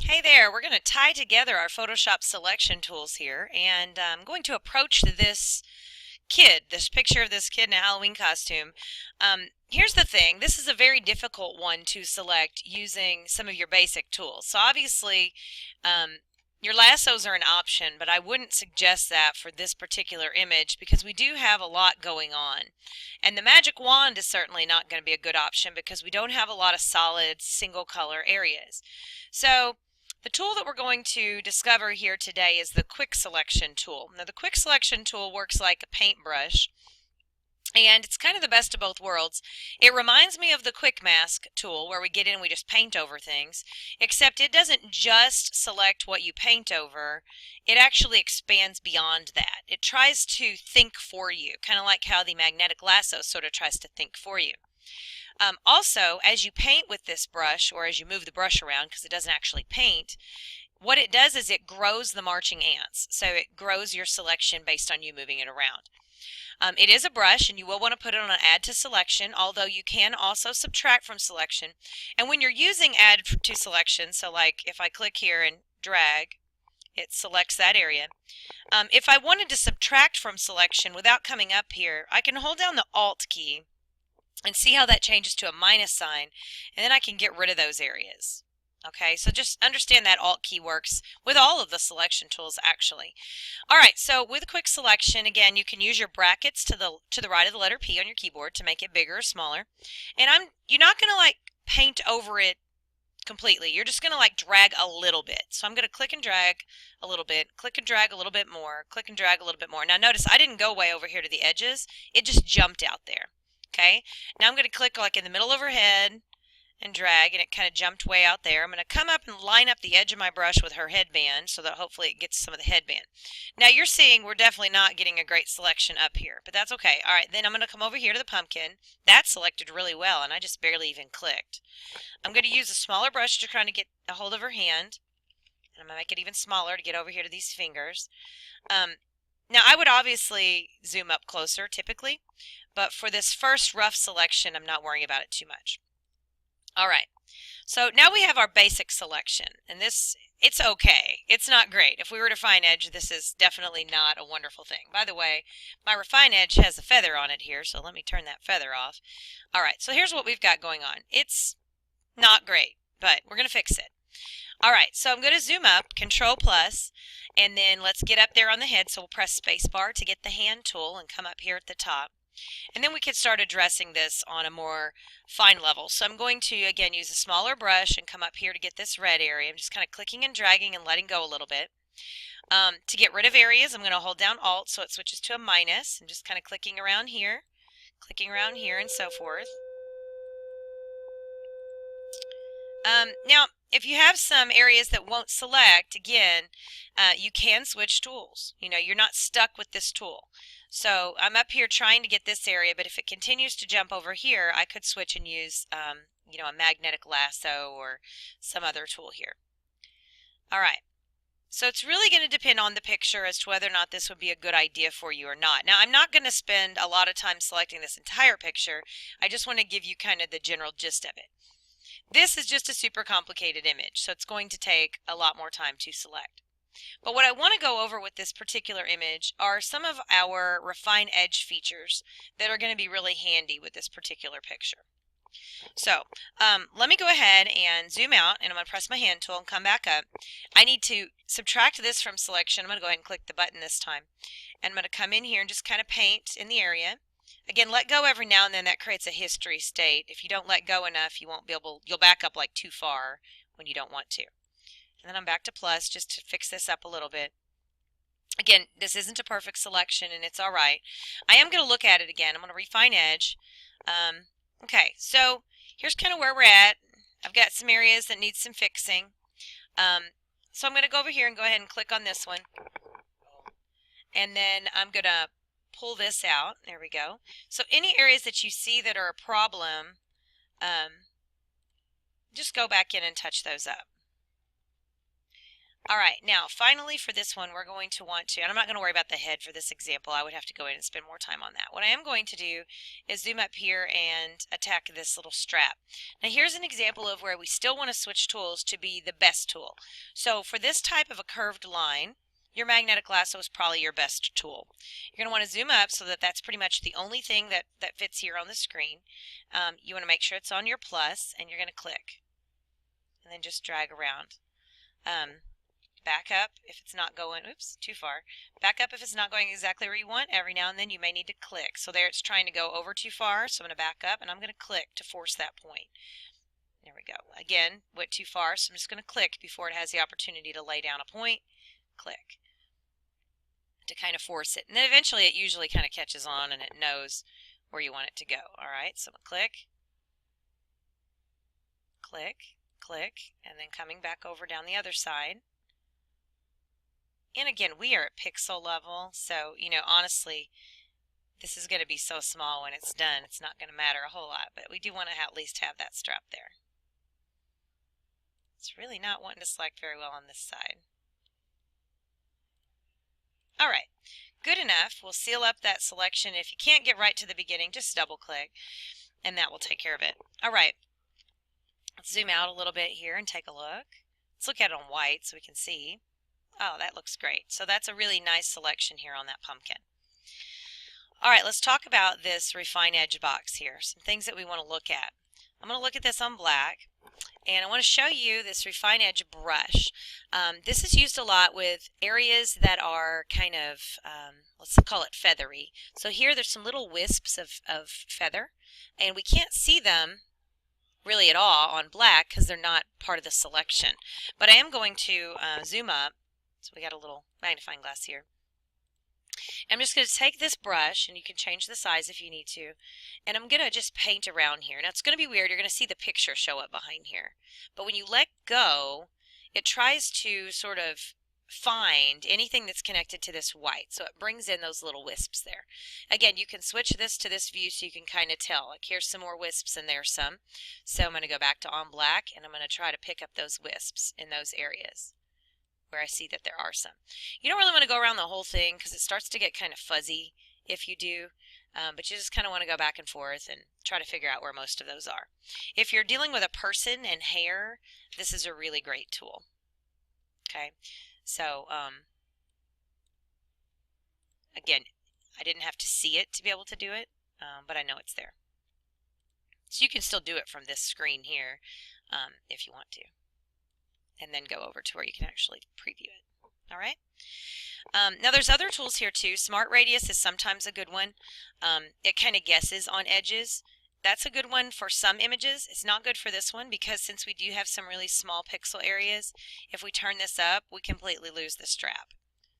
Hey there, we're going to tie together our Photoshop selection tools here, and I'm going to approach this picture of this kid in a Halloween costume. Here's the thing, this is a very difficult one to select using some of your basic tools. So obviously, your lassos are an option, but I wouldn't suggest that for this particular image because we do have a lot going on. And the magic wand is certainly not going to be a good option because we don't have a lot of solid single color areas. So the tool that we're going to discover here today is the Quick Selection tool. Now the Quick Selection tool works like a paintbrush, and it's kind of the best of both worlds. It reminds me of the Quick Mask tool where we get in and we just paint over things, except it doesn't just select what you paint over, it actually expands beyond that. It tries to think for you, kind of like how the magnetic lasso sort of tries to think for you. Also, as you paint with this brush, or as you move the brush around, because it doesn't actually paint, what it does is it grows the marching ants. So it grows your selection based on you moving it around. It is a brush, and you will want to put it on an add to selection, although you can also subtract from selection. And when you're using add to selection, so like if I click here and drag, it selects that area. If I wanted to subtract from selection without coming up here, I can hold down the Alt key and see how that changes to a minus sign, and then I can get rid of those areas. Okay, so just understand that Alt key works with all of the selection tools actually. Alright, so with quick selection, again, you can use your brackets to the right of the letter P on your keyboard to make it bigger or smaller. And you're not going to like paint over it completely. You're just going to like drag a little bit. So I'm going to click and drag a little bit, click and drag a little bit more, click and drag a little bit more. Now notice I didn't go way over here to the edges. It just jumped out there. Okay, now I'm going to click like in the middle of her head and drag, and it kind of jumped way out there. I'm going to come up and line up the edge of my brush with her headband so that hopefully it gets some of the headband. Now you're seeing we're definitely not getting a great selection up here, but that's okay. Alright, then I'm going to come over here to the pumpkin. That's selected really well, and I just barely even clicked. I'm going to use a smaller brush to try to get a hold of her hand, and I'm going to make it even smaller to get over here to these fingers. Now I would obviously zoom up closer typically, but for this first rough selection, I'm not worrying about it too much. Alright, so now we have our basic selection, and it's okay. It's not great. If we were to refine edge, this is definitely not a wonderful thing. By the way, my refine edge has a feather on it here, so let me turn that feather off. Alright, so here's what we've got going on. It's not great, but we're going to fix it. Alright, so I'm going to zoom up, Control plus, and then let's get up there on the head, so we'll press spacebar to get the hand tool and come up here at the top. And then we could start addressing this on a more fine level. So I'm going to, again, use a smaller brush and come up here to get this red area. I'm just kind of clicking and dragging and letting go a little bit. To get rid of areas, I'm going to hold down Alt so it switches to a minus. I'm just kind of clicking around here, and so forth. Now, if you have some areas that won't select, again, you can switch tools. You know, you're not stuck with this tool. So I'm up here trying to get this area, but if it continues to jump over here, I could switch and use, you know, a magnetic lasso or some other tool here. All right. So it's really going to depend on the picture as to whether or not this would be a good idea for you or not. Now, I'm not going to spend a lot of time selecting this entire picture. I just want to give you kind of the general gist of it. This is just a super complicated image, so it's going to take a lot more time to select. But what I want to go over with this particular image are some of our refine edge features that are going to be really handy with this particular picture. So let me go ahead and zoom out, and I'm going to press my hand tool and come back up. I need to subtract this from selection. I'm going to go ahead and click the button this time. And I'm going to come in here and just kind of paint in the area. Again, let go every now and then. That creates a history state. If you don't let go enough, you won't be able, you'll back up like too far when you don't want to. And then I'm back to plus just to fix this up a little bit. Again, this isn't a perfect selection, and it's all right. I am going to look at it again. I'm going to refine edge. Okay, so here's kind of where we're at. I've got some areas that need some fixing. So I'm going to go over here and go ahead and click on this one. And then I'm going to pull this out. There we go. So any areas that you see that are a problem, just go back in and touch those up. All right, now finally for this one we're going to want to, and I'm not going to worry about the head for this example, I would have to go in and spend more time on that. What I am going to do is zoom up here and attack this little strap. Now here's an example of where we still want to switch tools to be the best tool. So for this type of a curved line, your magnetic lasso is probably your best tool. You're going to want to zoom up so that that's pretty much the only thing that fits here on the screen. You want to make sure it's on your plus, and you're going to click and then just drag around. Back up if it's not going, oops, too far. Back up if it's not going exactly where you want. Every now and then you may need to click. So there it's trying to go over too far, so I'm going to back up and I'm going to click to force that point. There we go. Again, went too far, so I'm just going to click before it has the opportunity to lay down a point. Click to kind of force it. And then eventually it usually kind of catches on and it knows where you want it to go. All right, so I'm going to click, click, click, and then coming back over down the other side. And again, we are at pixel level, so, honestly, this is going to be so small when it's done, it's not going to matter a whole lot, but we do want to at least have that strap there. It's really not wanting to select very well on this side. All right, good enough. We'll seal up that selection. If you can't get right to the beginning, just double click, and that will take care of it. All right, let's zoom out a little bit here and take a look. Let's look at it on white so we can see. Oh, that looks great. So that's a really nice selection here on that pumpkin. All right, let's talk about this refine edge box here. Some things that we want to look at. I'm going to look at this on black, and I want to show you this refine edge brush. This is used a lot with areas that are kind of, let's call it feathery. So here there's some little wisps of feather, and we can't see them really at all on black because they're not part of the selection. But I am going to zoom up. So we got a little magnifying glass here. I'm just going to take this brush, and you can change the size if you need to, and I'm going to just paint around here. Now it's going to be weird. You're going to see the picture show up behind here. But when you let go, it tries to sort of find anything that's connected to this white. So it brings in those little wisps there. Again, you can switch this to this view so you can kind of tell. Like here's some more wisps and there's some. So I'm going to go back to on black, and I'm going to try to pick up those wisps in those areas where I see that there are some. You don't really want to go around the whole thing because it starts to get kind of fuzzy if you do, but you just kind of want to go back and forth and try to figure out where most of those are. If you're dealing with a person and hair, this is a really great tool. Okay, so again, I didn't have to see it to be able to do it, but I know it's there. So you can still do it from this screen here if you want to, and then go over to where you can actually preview it. All right. Now there's other tools here too. Smart Radius is sometimes a good one. It kind of guesses on edges. That's a good one for some images. It's not good for this one because since we do have some really small pixel areas, if we turn this up, we completely lose the strap.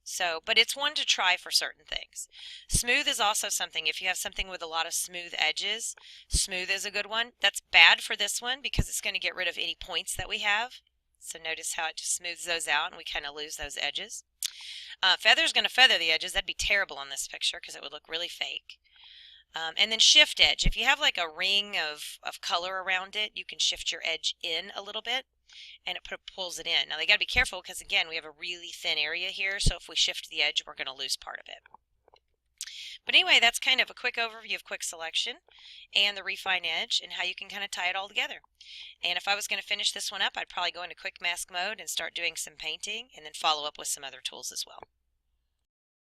So, but it's one to try for certain things. Smooth is also something. If you have something with a lot of smooth edges, smooth is a good one. That's bad for this one because it's going to get rid of any points that we have. So notice how it just smooths those out and we kind of lose those edges. Feather is going to feather the edges. That'd be terrible on this picture because it would look really fake. And then shift edge. If you have like a ring of color around it, you can shift your edge in a little bit and it pulls it in. Now they got to be careful because again we have a really thin area here, so if we shift the edge we're going to lose part of it. But anyway, that's kind of a quick overview of quick selection and the refine edge and how you can kind of tie it all together. And if I was going to finish this one up, I'd probably go into quick mask mode and start doing some painting and then follow up with some other tools as well.